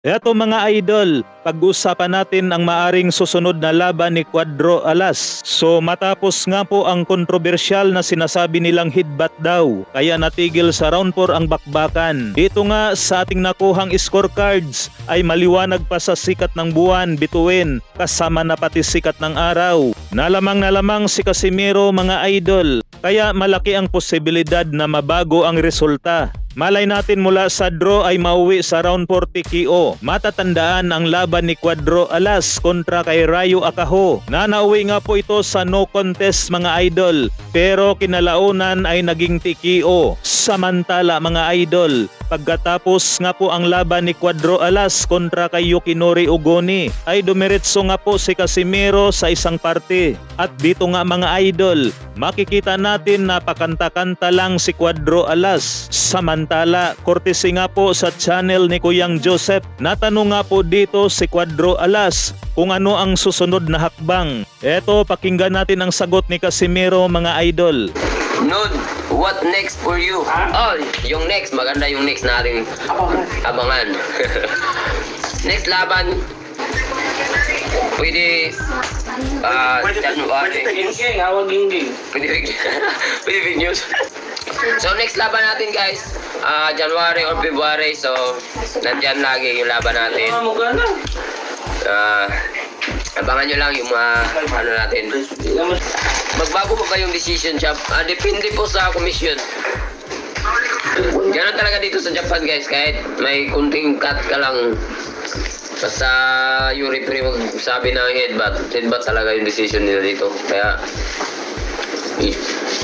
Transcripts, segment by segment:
Eto mga idol, pag-usapan natin ang maaring susunod na laban ni Cuadro Alas. So matapos nga po ang kontrobersyal na sinasabi nilang headbutt daw, kaya natigil sa round 4 ang bakbakan. Dito nga sa ating nakuhang scorecards ay maliwanag pa sa sikat ng buwan bituin, kasama na pati sikat ng araw. Nalamang si Casimero mga idol, kaya malaki ang posibilidad na mabago ang resulta. Malay natin mula sa draw ay mauwi sa round 4 TKO. Matatandaan ang laban ni Cuadro Alas kontra kay Rayo Akaho. Nauwi nga po ito sa no contest mga idol, pero kinalaunan ay naging TKO. Samantala mga idol, pagkatapos nga po ang laban ni Cuadro Alas kontra kay Yukinori Ugoni, ay dumiretso nga po si Casimero sa isang parte. At dito nga mga idol, makikita natin na pakanta-kanta lang si Cuadro Alas. Samantala, courtesy nga po sa channel ni Kuyang Joseph, natanong nga po dito si Cuadro Alas kung ano ang susunod na hakbang. Eto, pakinggan natin ang sagot ni Casimero mga idol. Nod, what next for you? Oh, yung next, maganda yung next natin abangan. Next laban, pwede pwede big news. So next laban natin guys, January or February, so nandyan lagi yung laban natin. Abangan nyo lang yung mga ano natin. Magbago pa ba yung decision, Chap? Depende po sa commission. Ganun talaga dito sa Japan guys, kahit may kunting cut ka lang, basta yung referee magsabi ng headbutt talaga yung decision nila dito. Kaya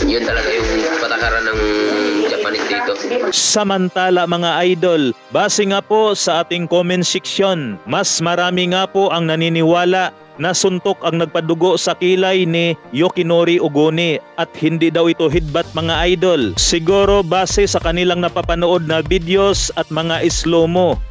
yun talaga yung patakaran ng Japanese dito. Samantala mga idol, base nga po sa ating comment section, mas marami nga po ang naniniwala na suntok ang nagpadugo sa kilay ni Yukinori Ugoni at hindi daw ito headbutt mga idol. Siguro base sa kanilang napapanood na videos at mga slow-mo.